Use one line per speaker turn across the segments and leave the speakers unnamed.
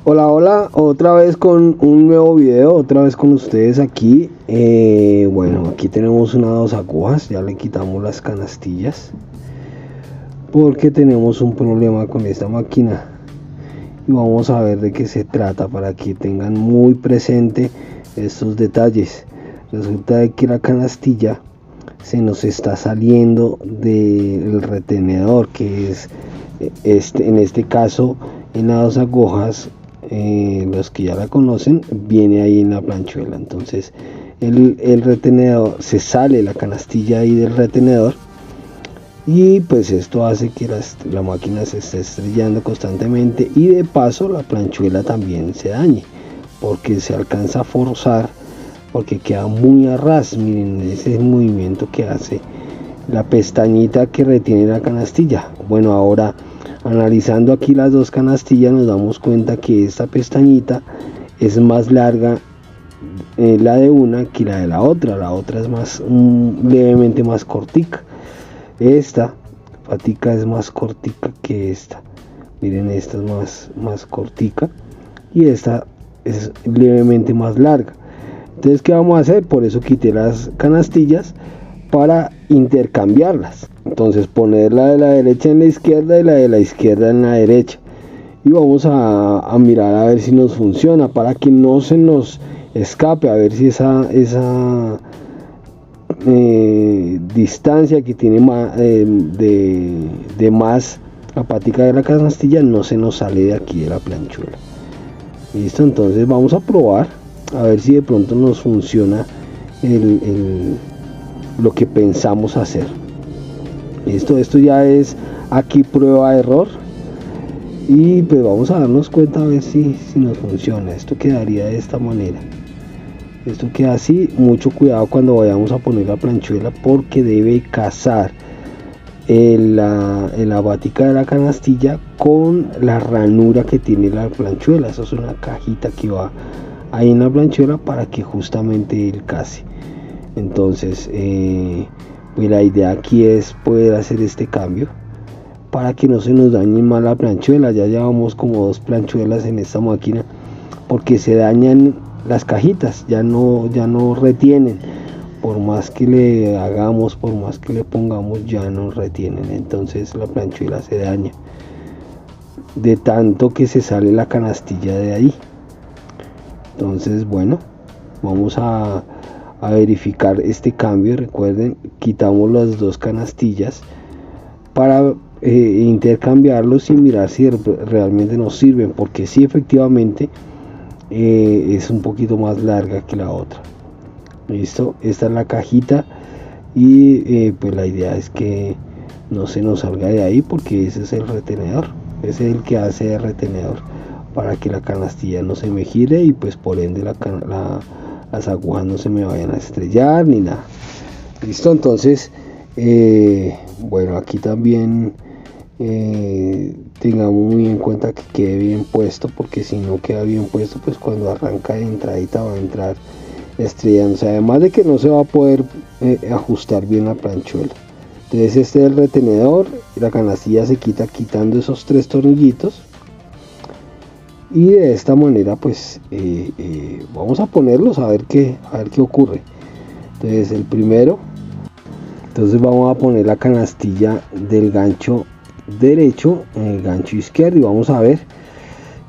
Hola, hola, otra vez con un nuevo video, otra vez con ustedes aquí. Bueno, aquí tenemos unas dos agujas, ya le quitamos las canastillas porque tenemos un problema con esta máquina y vamos a ver de qué se trata para que tengan muy presente estos detalles. Resulta de que la canastilla se nos está saliendo del retenedor, que es en este caso en las dos agujas. Los que ya la conocen, viene ahí en la planchuela. Entonces el retenedor, se sale la canastilla ahí del retenedor, y pues esto hace que la máquina se esté estrellando constantemente, y de paso la planchuela también se dañe porque se alcanza a forzar, porque queda muy a ras. Miren ese movimiento que hace la pestañita que retiene la canastilla. Bueno, ahora analizando aquí las dos canastillas nos damos cuenta que esta pestañita es más larga, la de una, que la de la otra es más levemente más cortica. Esta patica es más cortica que esta. Miren, esta es más cortica y esta es levemente más larga. Entonces, ¿qué vamos a hacer? Por eso quité las canastillas para intercambiarlas. Entonces, poner la de la derecha en la izquierda y la de la izquierda en la derecha. Y vamos a mirar a ver si nos funciona, para que no se nos escape, a ver si esa distancia que tiene de más la patica de la canastilla no se nos sale de aquí de la planchuela. Listo, entonces vamos a probar a ver si de pronto nos funciona lo que pensamos hacer. Listo, esto ya es aquí prueba error, y pues vamos a darnos cuenta a ver si nos funciona. Esto quedaría de esta manera. Esto queda así. Mucho cuidado cuando vayamos a poner la planchuela, porque debe cazar la batica de la canastilla con la ranura que tiene la planchuela. Eso es una cajita que va ahí en la planchuela para que justamente él case. Entonces pues la idea aquí es poder hacer este cambio para que no se nos dañe más la planchuela. Ya llevamos como dos planchuelas en esta máquina porque se dañan las cajitas, ya no retienen. Por más que le hagamos, por más que le pongamos, ya no retienen. Entonces la planchuela se daña de tanto que se sale la canastilla de ahí. Entonces, bueno, vamos a verificar este cambio. Recuerden, quitamos las dos canastillas para intercambiarlos y mirar si realmente nos sirven, porque sí, efectivamente es un poquito más larga que la otra. Listo, esta es la cajita, y pues la idea es que no se nos salga de ahí, porque ese es el retenedor, ese es el que hace el retenedor para que la canastilla no se me gire, y pues por ende las agujas no se me vayan a estrellar ni nada. Listo, entonces bueno, aquí también tengamos muy en cuenta que quede bien puesto, porque si no queda bien puesto, pues cuando arranca de entradita va a entrar estrellándose, además de que no se va a poder ajustar bien la planchuela. Entonces este es el retenedor, la canastilla se quita quitando esos tres tornillitos, y de esta manera pues vamos a ponerlos a ver qué ocurre. Entonces el primero, entonces vamos a poner la canastilla del gancho derecho en el gancho izquierdo y vamos a ver.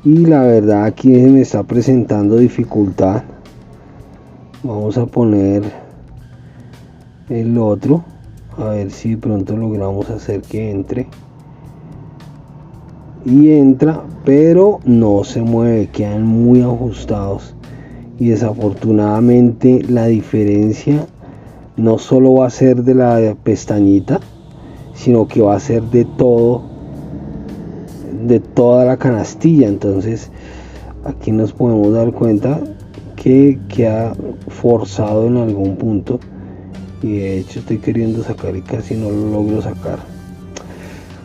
Y la verdad aquí se me está presentando dificultad. Vamos a poner el otro, a ver si de pronto logramos hacer que entre. Y entra, pero no se mueve, quedan muy ajustados, y desafortunadamente la diferencia no solo va a ser de la pestañita, sino que va a ser de toda la canastilla. Entonces aquí nos podemos dar cuenta que queda forzado en algún punto, y de hecho estoy queriendo sacar y casi no lo logro sacar.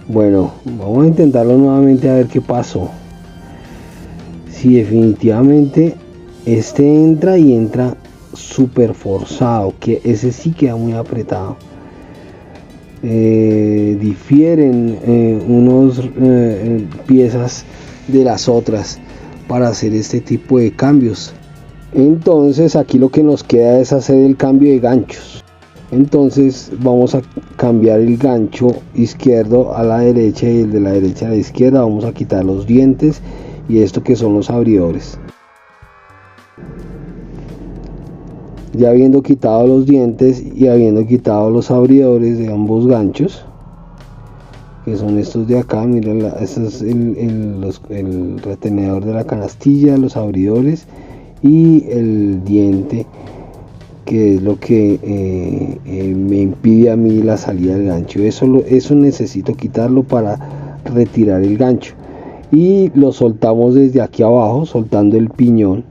Bueno, vamos a intentarlo nuevamente a ver qué pasó. Si definitivamente este entra, y entra súper forzado, que ese sí queda muy apretado. Difieren unos piezas de las otras, para hacer este tipo de cambios. Entonces aquí lo que nos queda es hacer el cambio de ganchos. Entonces vamos a cambiar el gancho izquierdo a la derecha y el de la derecha a la izquierda. Vamos a quitar los dientes y esto que son los abridores. Ya habiendo quitado los dientes y habiendo quitado los abridores de ambos ganchos, que son estos de acá, miren, este es el retenedor de la canastilla, los abridores y el diente, que es lo que me impide a mí la salida del gancho. Eso necesito quitarlo para retirar el gancho, y lo soltamos desde aquí abajo, soltando el piñón.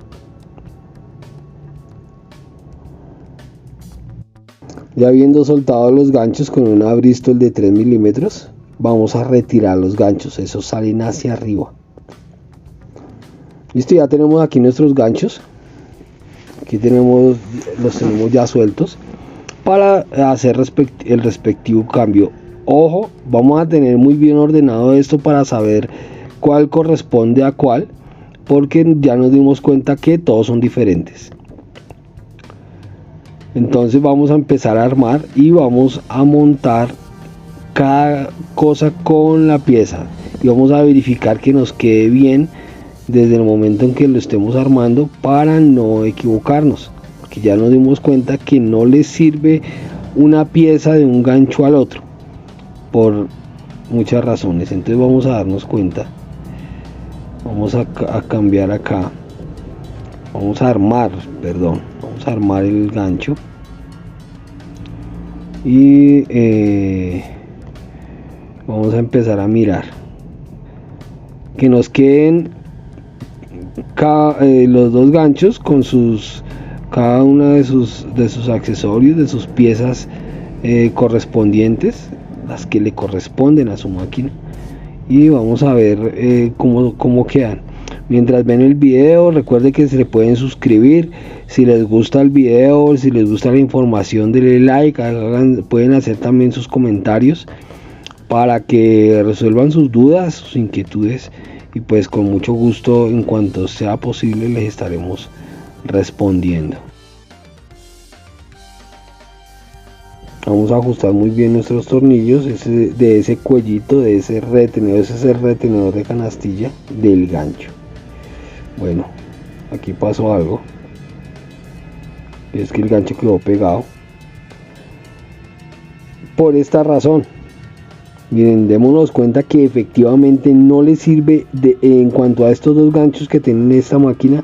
Ya habiendo soltado los ganchos con una Bristol de 3 milímetros, vamos a retirar los ganchos, esos salen hacia arriba. Listo, ya tenemos aquí nuestros ganchos. Aquí los tenemos ya sueltos para hacer el respectivo cambio. Ojo, vamos a tener muy bien ordenado esto para saber cuál corresponde a cuál, porque ya nos dimos cuenta que todos son diferentes. Entonces vamos a empezar a armar y vamos a montar cada cosa con la pieza y vamos a verificar que nos quede bien desde el momento en que lo estemos armando, para no equivocarnos, porque ya nos dimos cuenta que no le sirve una pieza de un gancho al otro por muchas razones. Entonces vamos a darnos cuenta, vamos a cambiar acá, vamos a armar el gancho y vamos a empezar a mirar que nos queden los dos ganchos con cada una de sus accesorios, de sus piezas correspondientes, las que le corresponden a su máquina, y vamos a ver cómo quedan. Mientras ven el video, recuerden que se le pueden suscribir. Si les gusta el video, si les gusta la información, denle like, pueden hacer también sus comentarios para que resuelvan sus dudas, sus inquietudes, y pues con mucho gusto, en cuanto sea posible, les estaremos respondiendo. Vamos a ajustar muy bien nuestros tornillos de ese cuellito, de ese retenedor. Ese es el retenedor de canastilla del gancho. Bueno, aquí pasó algo, es que el gancho quedó pegado por esta razón. Miren, démonos cuenta que efectivamente no le sirve en cuanto a estos dos ganchos que tienen esta máquina,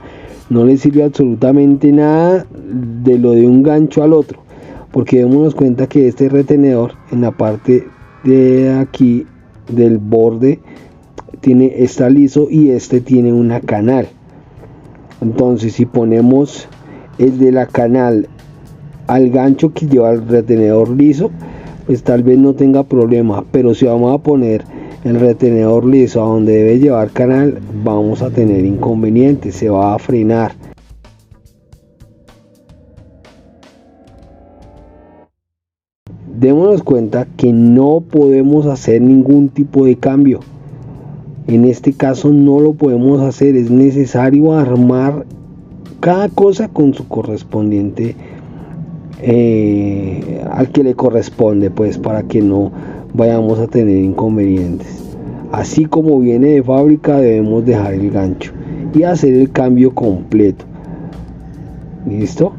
no le sirve absolutamente nada de lo de un gancho al otro, porque démonos cuenta que este retenedor en la parte de aquí del borde está liso y este tiene una canal. Entonces si ponemos el de la canal al gancho que lleva el retenedor liso, pues tal vez no tenga problema, pero si vamos a poner el retenedor liso a donde debe llevar canal, vamos a tener inconvenientes, se va a frenar. Démonos cuenta que no podemos hacer ningún tipo de cambio. En este caso no lo podemos hacer, es necesario armar cada cosa con su correspondiente al que le corresponde, pues, para que no vayamos a tener inconvenientes. Así como viene de fábrica, debemos dejar el gancho y hacer el cambio completo. ¿Listo?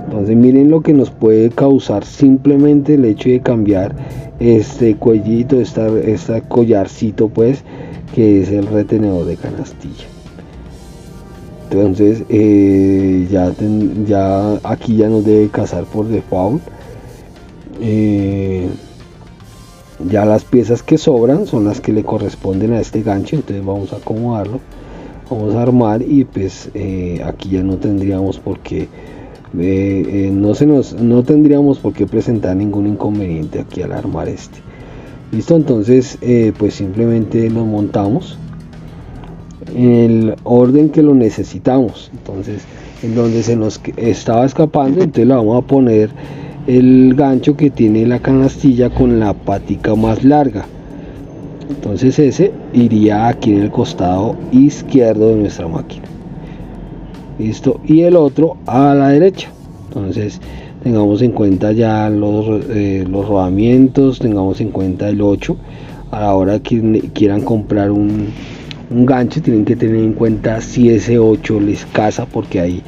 Entonces miren lo que nos puede causar simplemente el hecho de cambiar este cuellito, este collarcito, pues, que es el retenedor de canastilla. Entonces ya aquí ya nos debe casar por default. Ya las piezas que sobran son las que le corresponden a este gancho. Entonces vamos a acomodarlo, vamos a armar, y pues aquí ya no tendríamos por qué no tendríamos por qué presentar ningún inconveniente aquí al armar este. Listo, entonces pues simplemente lo montamos en el orden que lo necesitamos. Entonces, en donde se nos estaba escapando, entonces le vamos a poner el gancho que tiene la canastilla con la patica más larga. Entonces ese iría aquí en el costado izquierdo de nuestra máquina. Listo, y el otro a la derecha. Entonces tengamos en cuenta ya los rodamientos, tengamos en cuenta el 8. A la hora que quieran comprar un gancho, tienen que tener en cuenta si ese 8 les casa, porque hay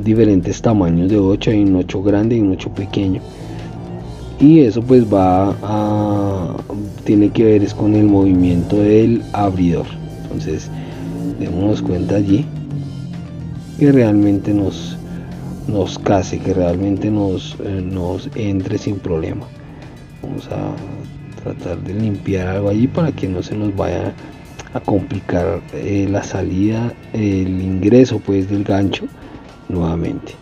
diferentes tamaños de 8, hay un 8 grande y un 8 pequeño, y eso pues tiene que ver es con el movimiento del abridor. Entonces démonos cuenta allí que realmente nos case, que realmente nos entre sin problema. Vamos a tratar de limpiar algo allí para que no se nos vaya a complicar la salida, el ingreso pues del gancho nuevamente.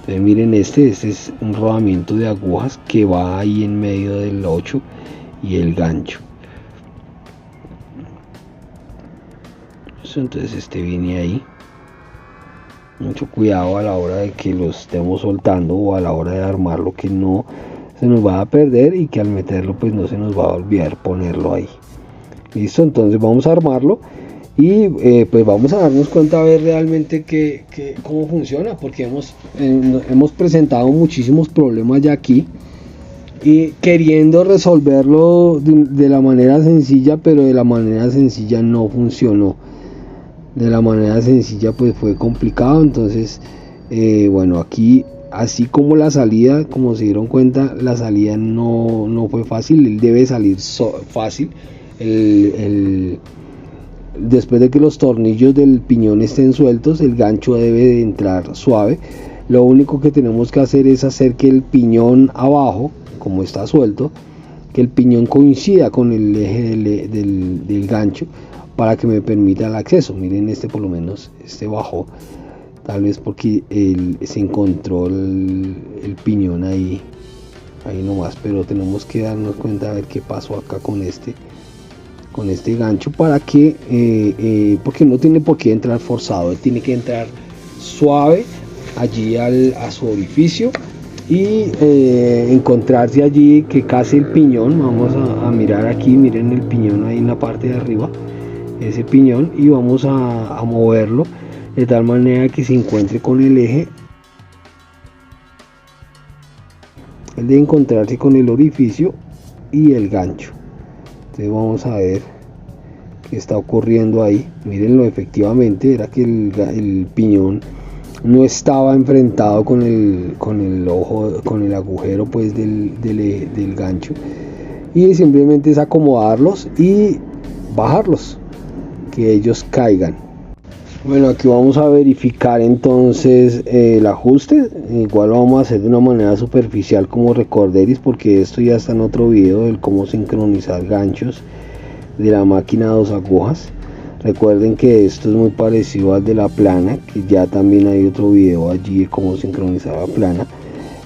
Entonces miren, este es un rodamiento de agujas que va ahí en medio del 8 y el gancho. Entonces este viene ahí. Mucho cuidado a la hora de que lo estemos soltando o a la hora de armarlo, que no se nos va a perder y que al meterlo pues no se nos va a olvidar ponerlo ahí. Listo, entonces vamos a armarlo y pues vamos a darnos cuenta a ver realmente cómo funciona, porque hemos presentado muchísimos problemas ya aquí y queriendo resolverlo de la manera sencilla, pero de la manera sencilla no funcionó. De la manera sencilla pues fue complicado. Entonces bueno, aquí así como la salida, como se dieron cuenta, la salida no fue fácil. Él debe salir fácil después de que los tornillos del piñón estén sueltos. El gancho debe de entrar suave. Lo único que tenemos que hacer es hacer que el piñón abajo, como está suelto, que el piñón coincida con el eje del gancho, para que me permita el acceso. Miren, este por lo menos, este bajó, tal vez porque se encontró el piñón ahí nomás, pero tenemos que darnos cuenta a ver qué pasó acá con este gancho, para que porque no tiene por qué entrar forzado, tiene que entrar suave allí a su orificio y encontrarse allí que case el piñón. Vamos a mirar aquí, miren el piñón ahí en la parte de arriba, ese piñón, y vamos a moverlo de tal manera que se encuentre con el eje. Él debe encontrarse con el orificio y el gancho. Entonces vamos a ver qué está ocurriendo ahí. Mírenlo, efectivamente era que el piñón no estaba enfrentado con el ojo, con el agujero pues del gancho, y simplemente es acomodarlos y bajarlos, que ellos caigan. Bueno, aquí vamos a verificar entonces el ajuste. Igual lo vamos a hacer de una manera superficial como recorderis, porque esto ya está en otro video, del cómo sincronizar ganchos de la máquina 2 agujas. Recuerden que esto es muy parecido al de la plana, que ya también hay otro video allí de cómo sincronizar la plana.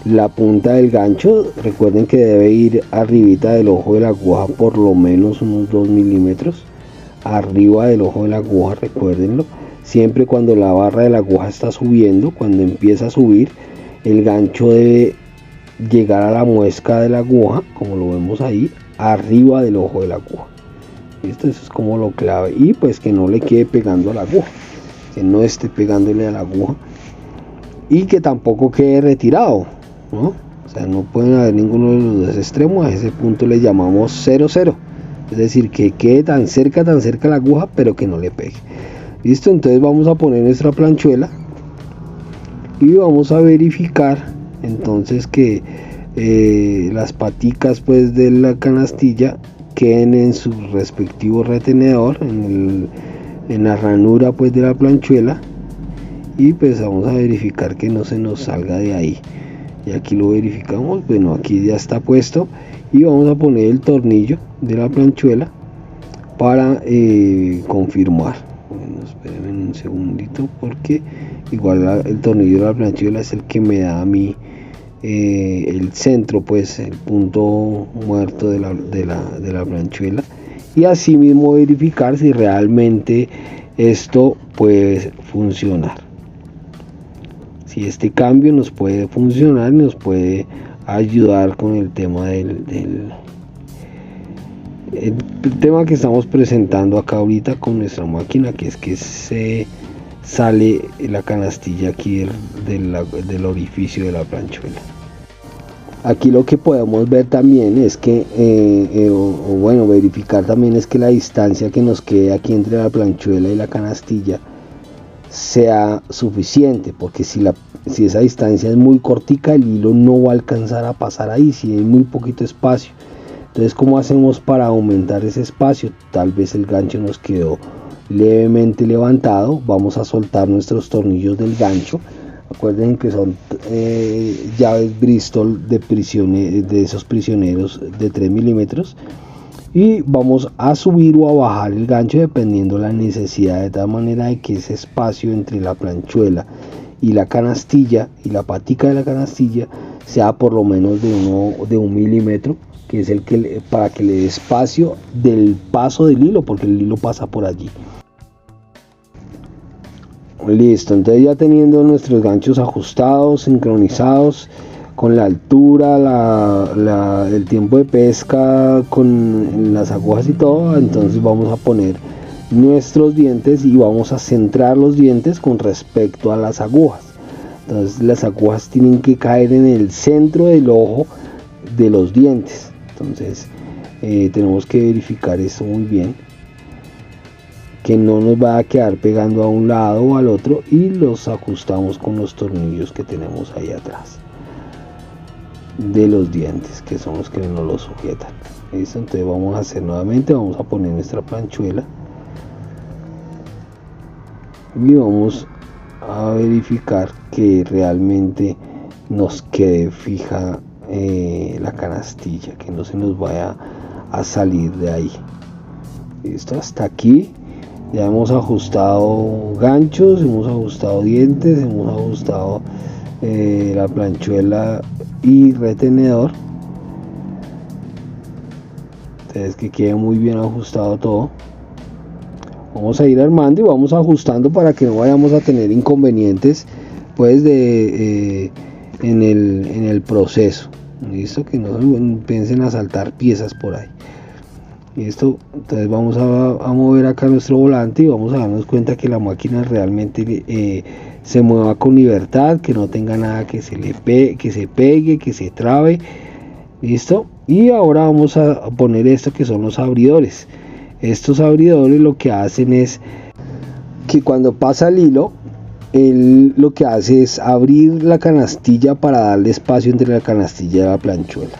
La punta del gancho, recuerden que debe ir arribita del ojo de la aguja, por lo menos unos 2 milímetros arriba del ojo de la aguja, recuérdenlo. Siempre cuando la barra de la aguja está subiendo, cuando empieza a subir, el gancho debe llegar a la muesca de la aguja, como lo vemos ahí, arriba del ojo de la aguja. Esto es como lo clave, y pues que no le quede pegando a la aguja, que no esté pegándole a la aguja, y que tampoco quede retirado, ¿no? O sea, no pueden haber ninguno de los dos extremos. A ese punto le llamamos 0-0. Es decir, que quede tan cerca la aguja, pero que no le pegue. Listo, entonces vamos a poner nuestra planchuela y vamos a verificar entonces que las paticas pues de la canastilla queden en su respectivo retenedor, en la ranura pues de la planchuela, y pues vamos a verificar que no se nos salga de ahí. Y aquí lo verificamos. Bueno, aquí ya está puesto, y vamos a poner el tornillo de la planchuela para confirmar. Bueno, espérenme un segundito, porque igual el tornillo de la planchuela es el que me da a mí el centro, pues el punto muerto de la planchuela, y así mismo verificar si realmente esto puede funcionar, si este cambio nos puede funcionar y nos puede ayudar con el tema El tema que estamos presentando acá ahorita con nuestra máquina, que es que se sale la canastilla aquí del orificio de la planchuela. Aquí lo que podemos ver también es que, bueno, verificar también es que la distancia que nos quede aquí entre la planchuela y la canastilla sea suficiente, porque si esa distancia es muy cortica, el hilo no va a alcanzar a pasar ahí, si hay muy poquito espacio. Entonces, ¿cómo hacemos para aumentar ese espacio? Tal vez el gancho nos quedó levemente levantado, vamos a soltar nuestros tornillos del gancho. Acuérdense que son llaves Bristol de esos prisioneros de 3 milímetros, y vamos a subir o a bajar el gancho dependiendo la necesidad, de tal manera de que ese espacio entre la planchuela y la canastilla y la patica de la canastilla sea por lo menos de 1 milímetro, que es para que le dé espacio del paso del hilo, porque el hilo pasa por allí. Listo, entonces ya teniendo nuestros ganchos ajustados, sincronizados con la altura, el tiempo de pesca, con las agujas y todo, entonces vamos a poner nuestros dientes y vamos a centrar los dientes con respecto a las agujas. Entonces las agujas tienen que caer en el centro del ojo de los dientes. Entonces tenemos que verificar eso muy bien, que no nos va a quedar pegando a un lado o al otro, y los ajustamos con los tornillos que tenemos ahí atrás de los dientes, que son los que nos lo sujetan. ¿Listo? Entonces vamos a hacer nuevamente, vamos a poner nuestra planchuela y vamos a verificar que realmente nos quede fija la canastilla, que no se nos vaya a salir de ahí. Listo, hasta aquí ya hemos ajustado ganchos, hemos ajustado dientes, hemos ajustado la planchuela y retenedor. Entonces, que quede muy bien ajustado todo. Vamos a ir armando y vamos ajustando para que no vayamos a tener inconvenientes pues en el proceso. Listo, que no piensen a saltar piezas por ahí. Listo, entonces vamos a mover acá nuestro volante y vamos a darnos cuenta que la máquina realmente se mueva con libertad, que no tenga nada que se pegue, que se trabe. Listo, y ahora vamos a poner esto que son los abridores. Estos abridores lo que hacen es que cuando pasa el hilo, él lo que hace es abrir la canastilla para darle espacio entre la canastilla y la planchuela.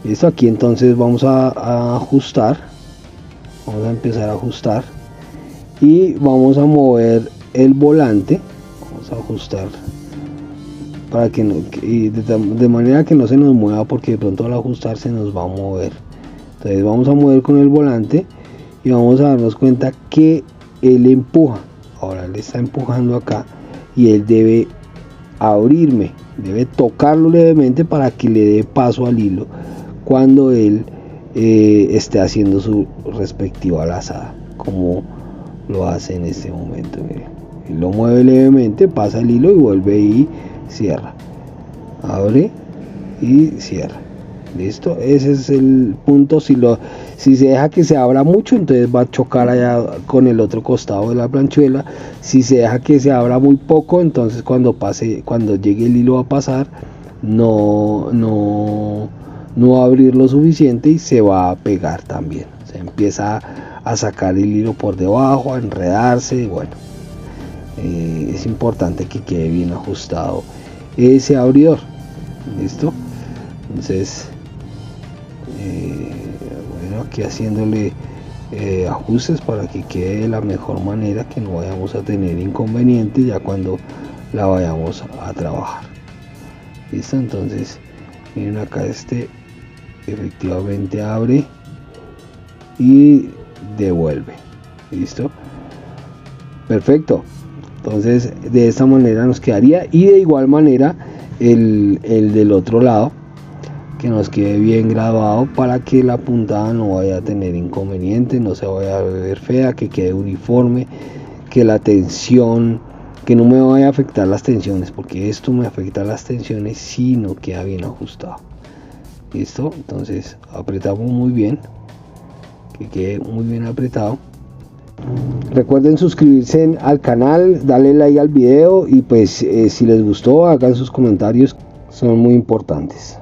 Listo, aquí entonces vamos a ajustar, vamos a empezar a ajustar y vamos a mover el volante, vamos a ajustar para que no, de manera que no se nos mueva, porque de pronto al ajustar se nos va a mover. Entonces vamos a mover con el volante y vamos a darnos cuenta que él empuja. Ahora le está empujando acá y él debe abrirme, debe tocarlo levemente para que le dé paso al hilo cuando él esté haciendo su respectiva lazada, como lo hace en este momento. Miren, él lo mueve levemente, pasa el hilo y vuelve y cierra, abre y cierra. Listo, ese es el punto. Si se deja que se abra mucho, entonces va a chocar allá con el otro costado de la planchuela. Si se deja que se abra muy poco, entonces cuando llegue el hilo a pasar, no va a abrir lo suficiente y se va a pegar también. Se empieza a sacar el hilo por debajo, a enredarse. Bueno, es importante que quede bien ajustado ese abridor. Listo, entonces bueno, aquí haciéndole ajustes para que quede de la mejor manera, que no vayamos a tener inconvenientes ya cuando la vayamos a trabajar. Listo, entonces miren acá, efectivamente abre y devuelve. Listo, perfecto. Entonces de esta manera nos quedaría, y de igual manera el del otro lado, que nos quede bien grabado para que la puntada no vaya a tener inconveniente, no se vaya a ver fea, que quede uniforme, que la tensión, que no me vaya a afectar las tensiones, porque esto me afecta las tensiones si no queda bien ajustado. Listo, entonces apretamos muy bien, que quede muy bien apretado. Recuerden suscribirse al canal, darle like al video y pues si les gustó hagan sus comentarios, son muy importantes.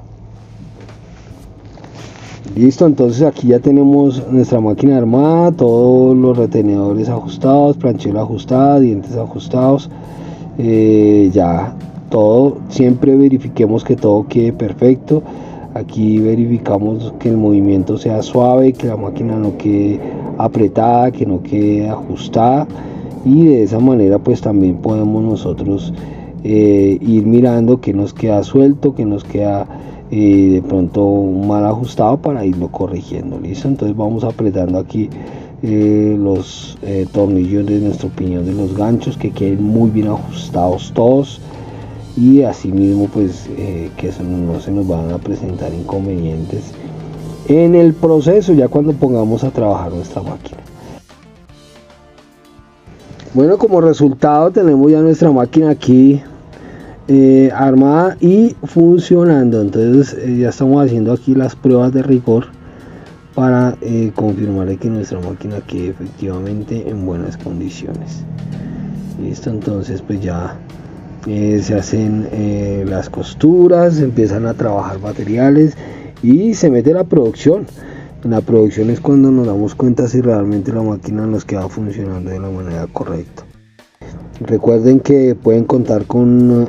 Listo, entonces aquí ya tenemos nuestra máquina armada, todos los retenedores ajustados, planchera ajustada, dientes ajustados, ya todo. Siempre verifiquemos que todo quede perfecto. Aquí verificamos que el movimiento sea suave, que la máquina no quede apretada, que no quede ajustada, y de esa manera pues también podemos nosotros ir mirando que nos queda suelto, que nos queda de pronto mal ajustado, para irlo corrigiendo. Listo, entonces vamos apretando aquí los tornillos de nuestro piñón de los ganchos, que queden muy bien ajustados todos, y así mismo pues que no se nos van a presentar inconvenientes en el proceso ya cuando pongamos a trabajar nuestra máquina. Bueno, como resultado tenemos ya nuestra máquina aquí armada y funcionando. Entonces ya estamos haciendo aquí las pruebas de rigor para confirmar que nuestra máquina quede efectivamente en buenas condiciones. Listo, entonces pues ya se hacen las costuras, se empiezan a trabajar materiales y se mete la producción. La producción es cuando nos damos cuenta si realmente la máquina nos queda funcionando de la manera correcta. Recuerden que pueden contar con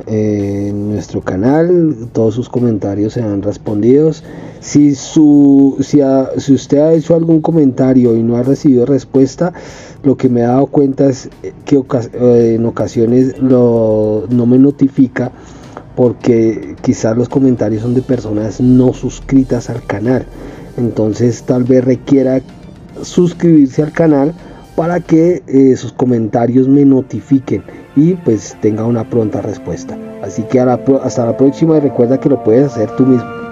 nuestro canal, todos sus comentarios serán respondidos. Si usted ha hecho algún comentario y no ha recibido respuesta, lo que me he dado cuenta es que en ocasiones no me notifica, porque quizás los comentarios son de personas no suscritas al canal. Entonces tal vez requiera suscribirse al canal para que sus comentarios me notifiquen y pues tenga una pronta respuesta. Así que hasta la próxima, y recuerda que lo puedes hacer tú mismo.